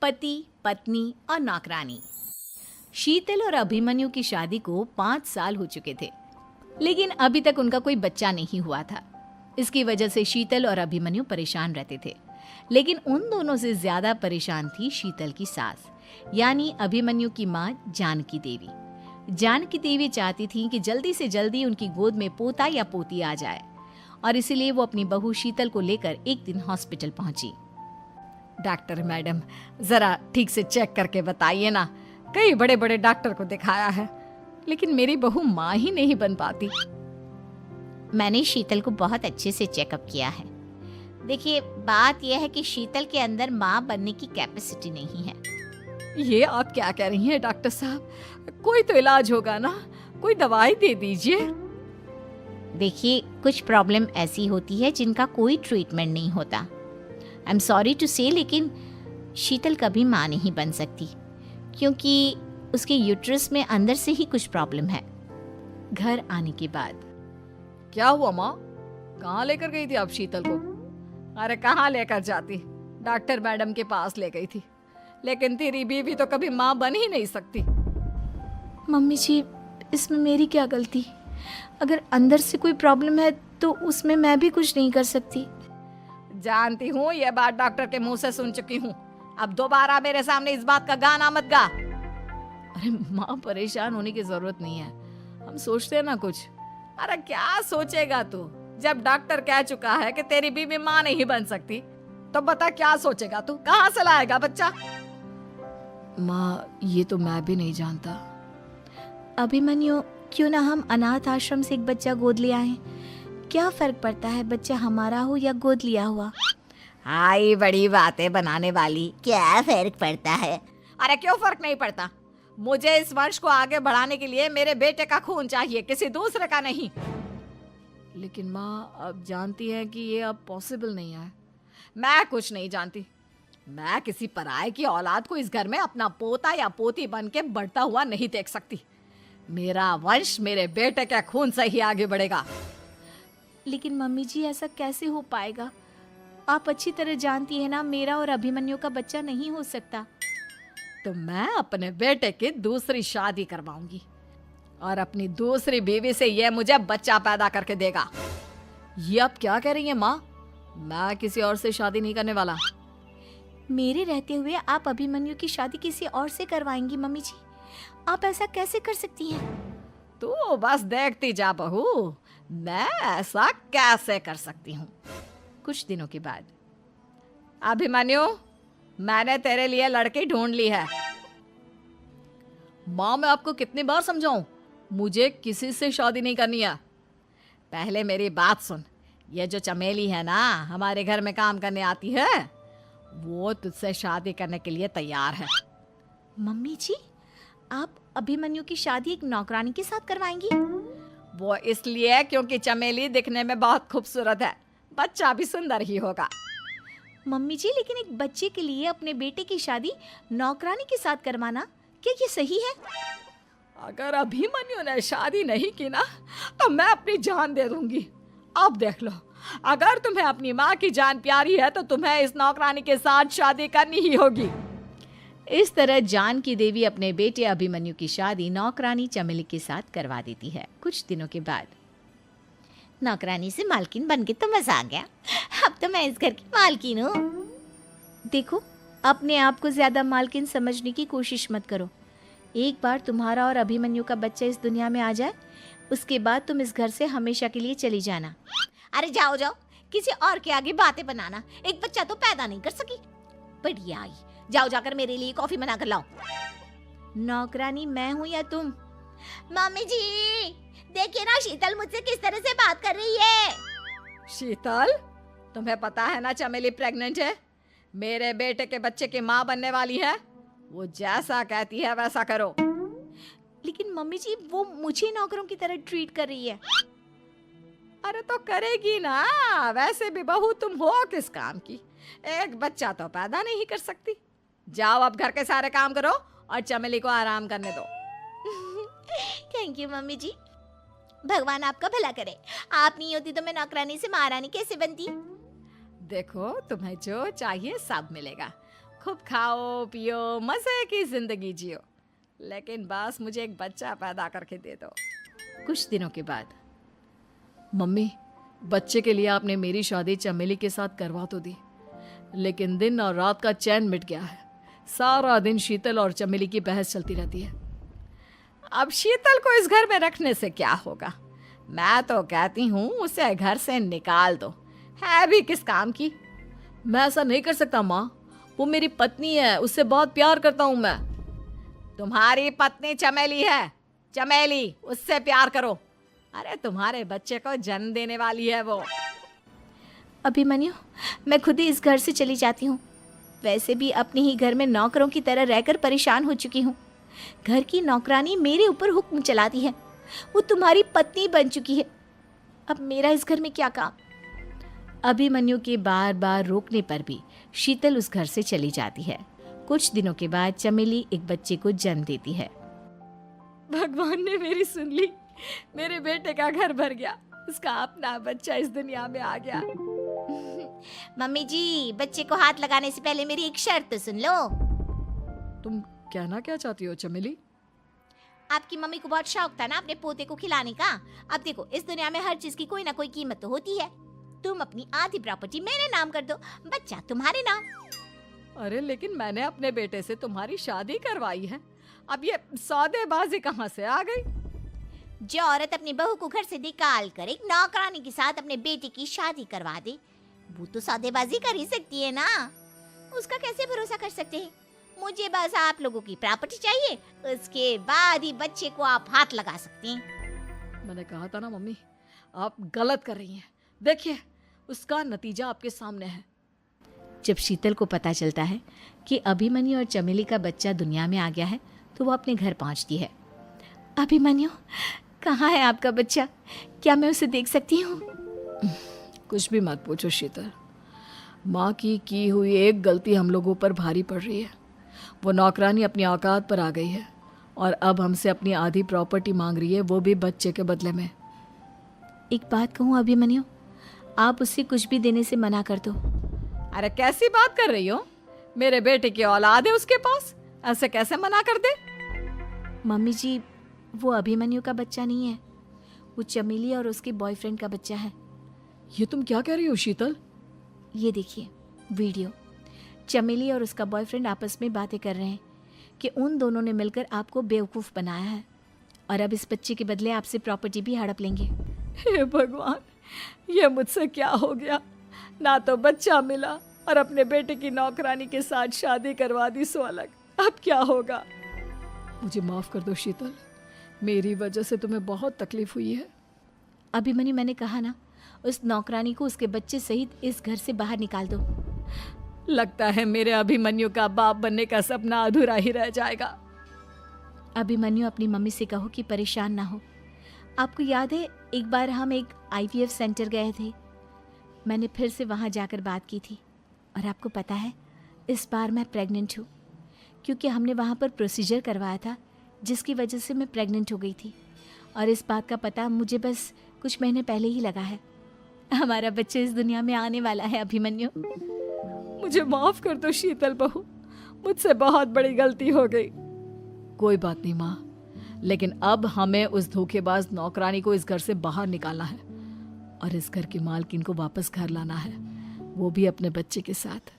पति, पत्नी और नौकरानी। शीतल और अभिमन्यु की शादी को 5 साल हो चुके थे, लेकिन अभी तक उनका कोई बच्चा नहीं हुआ था। इसकी वजह से शीतल और अभिमन्यु परेशान रहते थे, लेकिन उन दोनों से ज्यादा परेशान थी शीतल की सास, यानी अभिमन्यु की माँ जानकी देवी। जानकी देवी चाहती थी कि जल्दी से जल्दी उनकी गोद में पोता या पोती आ जाए, और इसीलिए वो अपनी बहू शीतल को लेकर एक दिन हॉस्पिटल पहुंची। डॉक्टर मैडम, जरा ठीक से चेक करके बताइए ना। कई बड़े बड़े डॉक्टर को दिखाया है, लेकिन मेरी बहू माँ ही नहीं बन पाती। मैंने शीतल को बहुत अच्छे से चेकअप किया है। देखिए, बात यह है कि शीतल के अंदर माँ बनने की कैपेसिटी नहीं है। ये आप क्या कह रही हैं डॉक्टर साहब? कोई तो इलाज होगा ना, कोई दवाई दे दीजिए। देखिए, कुछ प्रॉब्लम ऐसी होती है जिनका कोई ट्रीटमेंट नहीं होता। आई एम सॉरी टू से, लेकिन शीतल कभी माँ नहीं बन सकती, क्योंकि उसके यूट्रस में अंदर से ही कुछ प्रॉब्लम है। घर आने के बाद क्या हुआ माँ? कहाँ लेकर गई थी आप शीतल को? अरे कहाँ लेकर जाती, डॉक्टर मैडम के पास ले गई थी, लेकिन तेरी बीवी तो कभी माँ बन ही नहीं सकती। मम्मी जी, इसमें मेरी क्या गलती? अगर अंदर से कोई प्रॉब्लम है तो उसमें मैं भी कुछ नहीं कर सकती। जानती हूँ, ये बात डॉक्टर के मुंह से सुन चुकी हूँ। अब दोबारा मेरे सामने इस बात का गाना मत गा। अरे माँ, परेशान होने की जरूरत नहीं है, हम सोचते हैं ना कुछ। अरे क्या सोचेगा तू? जब डॉक्टर कह चुका है कि तेरी बीवी माँ नहीं बन सकती, तो बता क्या सोचेगा तू? कहाँ से लाएगा बच्चा? माँ, ये तो मैं भी नहीं जानता। अभिमन्यु, क्यों ना हम अनाथ आश्रम से एक बच्चा गोद ले आए? क्या फर्क पड़ता है बच्चा हमारा हो या गोद लिया हुआ? हाय, बड़ी बातें बनाने वाली। क्या फर्क पड़ता है? अरे क्यों फर्क नहीं पड़ता? मुझे इस वंश को आगे बढ़ाने के लिए मेरे बेटे का खून चाहिए, किसी दूसरे का नहीं। लेकिन माँ, आप जानती हैं कि ये अब पॉसिबल नहीं है। मैं कुछ नहीं जानती। मैं किसी पराये की औलाद को इस घर में अपना पोता या पोती बन के बढ़ता हुआ नहीं देख सकती। मेरा वंश मेरे बेटे के खून से ही आगे बढ़ेगा। लेकिन मम्मी जी, ऐसा कैसे हो पाएगा? आप अच्छी तरह जानती है ना, मेरा और अभिमन्यु का बच्चा नहीं हो सकता। तो मैं अपने बेटे की दूसरी शादी करवाऊंगी, और अपनी दूसरी बीवी से ये मुझे बच्चा पैदा करके देगा। ये आप क्या कह रही हैं माँ? मैं किसी और से शादी नहीं करने वाला। मेरे रहते हुए आप अभिमन्यु की शादी किसी और से करवाएंगी? मम्मी जी, आप ऐसा कैसे कर सकती हैं? तू बस देखती जा बहू, मैं ऐसा कैसे कर सकती हूँ। कुछ दिनों के बाद, अभिमन्यु, मैंने तेरे लिए लड़की ढूंढ ली है। माँ, मैं आपको कितनी बार समझाऊं, मुझे किसी से शादी नहीं करनी है। पहले मेरी बात सुन। ये जो चमेली है ना, हमारे घर में काम करने आती है, वो तुझसे शादी करने के लिए तैयार है। मम्मी जी, आप अभिमन्यु की शादी एक नौकरानी के साथ करवाएंगी? वो इसलिए क्योंकि चमेली दिखने में बहुत खूबसूरत है, बच्चा भी सुंदर ही होगा। मम्मी जी, लेकिन एक बच्चे के लिए अपने बेटे की शादी नौकरानी के साथ करवाना, क्या ये सही है? अगर अभिमन्यु ने शादी नहीं की ना, तो मैं अपनी जान दे दूंगी। अब देख लो, अगर तुम्हें अपनी माँ की जान प्यारी है तो तुम्हें इस नौकरानी के साथ शादी करनी ही होगी। इस तरह जानकी देवी अपने बेटे अभिमन्यु की शादी नौकरानी चमेली के साथ करवा देती है। कुछ दिनों के बाद, नौकरानी से मालकिन बन के तो मजा आ गया। अब तो मैं इस घर की मालकिन हूँ। देखो, अपने आप को ज्यादा मालकिन समझने की कोशिश मत करो। एक बार तुम्हारा और अभिमन्यु का बच्चा इस दुनिया में आ जाए, उसके बाद तुम इस घर से हमेशा के लिए चली जाना। अरे जाओ जाओ, किसी और के आगे बातें बनाना। एक बच्चा तो पैदा नहीं कर सकी, बढ़िया आई। जाओ, जाकर मेरे लिए कॉफी बना कर लाओ। नौकरानी मैं हूँ या तुम? मम्मी जी, देखिए ना शीतल मुझसे किस तरह से बात कर रही है। शीतल, तुम्हें पता है ना चमेली प्रेग्नेंट है, मेरे बेटे के बच्चे की माँ बनने वाली है। वो जैसा कहती है वैसा करो। लेकिन मम्मी जी, वो मुझे नौकरों की तरह ट्रीट कर रही है। अरे तो करेगी ना, वैसे भी बहू तुम हो किस काम की? एक बच्चा तो पैदा नहीं कर सकती। जाओ, अब घर के सारे काम करो और चमेली को आराम करने दो। थैंक यू मम्मी जी, भगवान आपका भला करे। आप नहीं होती तो मैं नौकरानी से महारानी कैसे बनती? देखो, तुम्हें जो चाहिए सब मिलेगा। खूब खाओ पियो, मजे की जिंदगी जियो, लेकिन बस मुझे एक बच्चा पैदा करके दे दो। कुछ दिनों के बाद, मम्मी, बच्चे के लिए आपने मेरी शादी चमेली के साथ करवा तो दी, लेकिन दिन और रात का चैन मिट गया है। सारा दिन शीतल और चमेली की बहस चलती रहती है। अब शीतल को इस घर में रखने से क्या होगा? मैं तो कहती हूँ उसे घर से निकाल दो, है भी किस काम की। मैं ऐसा नहीं कर सकता माँ, वो मेरी पत्नी है, उससे बहुत प्यार करता हूँ मैं। तुम्हारी पत्नी चमेली है, चमेली, उससे प्यार करो। अरे तुम्हारे बच्चे को जन्म देने वाली है वो। अभिमन्यु, मैं खुद ही इस घर से चली जाती हूँ। वैसे भी अपने ही घर में नौकरों की तरह रहकर परेशान हो चुकी हूँ। घर की नौकरानी मेरे ऊपर हुक्म चलाती है, वो तुम्हारी पत्नी बन चुकी है। अब मेरा इस घर में क्या काम? अभिमन्यु के बार बार रोकने पर भी शीतल उस घर से चली जाती है। कुछ दिनों के बाद चमेली एक बच्चे को जन्म देती है। भगवान ने मेरी सुन ली, मेरे बेटे का घर भर गया, उसका अपना बच्चा इस दुनिया में आ गया। मम्मी जी, बच्चे को हाथ लगाने से पहले मेरी एक शर्त तो सुन लो। तुम कहना क्या चाहती हो चमेली? आपकी मम्मी को बहुत शौक था ना अपने पोते को खिलाने का। अब देखो, इस दुनिया में हर चीज की कोई ना कोई कीमत तो होती है। तुम अपनी आधी प्रॉपर्टी मेरे नाम कर दो, बच्चा तुम्हारे नाम। अरे लेकिन मैंने अपने बेटे से तुम्हारी शादी करवाई है, अब ये सौदेबाजी कहाँ से आ गई? जो औरत अपनी बहू को घर से निकाल कर एक नौकरानी के साथ अपने बेटे की शादी करवा दे, वो तो सौदेबाजी कर ही सकती है ना। उसका कैसे भरोसा कर सकते हैं? मुझे बस आप लोगों की प्रॉपर्टी चाहिए, उसके बाद ही बच्चे को आप हाथ लगा सकते हैं। मैंने कहा था ना मम्मी, आप गलत कर रही हैं। देखिए, उसका नतीजा आपके सामने है। जब शीतल को पता चलता है कि अभिमन्यु और चमेली का बच्चा दुनिया में आ गया है, तो वो अपने घर पहुंचती है। अभिमन्यु, कहाँ है आपका बच्चा? क्या मैं उसे देख सकती हूँ? कुछ भी मत पूछो शीतल, माँ की हुई एक गलती हम लोगों पर भारी पड़ रही है। वो नौकरानी अपनी औकात पर आ गई है और अब हमसे अपनी आधी प्रॉपर्टी मांग रही है, वो भी बच्चे के बदले में। एक बात कहूँ अभिमन्यु, आप उसे कुछ भी देने से मना कर दो। अरे कैसी बात कर रही हो? मेरे बेटे की औलाद है उसके पास, ऐसे कैसे मना कर दे? मम्मी जी, वो अभिमन्यु का बच्चा नहीं है, वो चमेली और उसके बॉयफ्रेंड का बच्चा है। ये तुम क्या कह रही हो शीतल? ये देखिए वीडियो, चमेली और उसका बॉयफ्रेंड आपस में बातें कर रहे हैं कि उन दोनों ने मिलकर आपको बेवकूफ़ बनाया है और अब इस बच्चे के बदले आपसे प्रॉपर्टी भी हड़प लेंगे। हे भगवान, ये मुझसे क्या हो गया? ना तो बच्चा मिला और अपने बेटे की नौकरानी के साथ शादी करवा दी सो अलग। अब क्या होगा? मुझे माफ़ कर दो शीतल, मेरी वजह से तुम्हें बहुत तकलीफ हुई है। अभिमन्यु, मैंने कहा ना, उस नौकरानी को उसके बच्चे सहित इस घर से बाहर निकाल दो। लगता है मेरे अभिमन्यु का बाप बनने का सपना अधूरा ही रह जाएगा। अभिमन्यु, अपनी मम्मी से कहो कि परेशान ना हो। आपको याद है एक बार हम एक IVF सेंटर गए थे, मैंने फिर से वहाँ जाकर बात की थी और आपको पता है इस बार मैं प्रेग्नेंट हूँ, क्योंकि हमने वहाँ पर प्रोसीजर करवाया था जिसकी वजह से मैं प्रेग्नेंट हो गई थी और इस बात का पता मुझे बस कुछ महीने पहले ही लगा है। हमारा बच्चा इस दुनिया में आने वाला है अभिमन्यु। मुझे माफ कर दो शीतल बहू, मुझसे बहुत बड़ी गलती हो गई। कोई बात नहीं माँ, लेकिन अब हमें उस धोखेबाज नौकरानी को इस घर से बाहर निकालना है और इस घर की मालकिन को वापस घर लाना है, वो भी अपने बच्चे के साथ।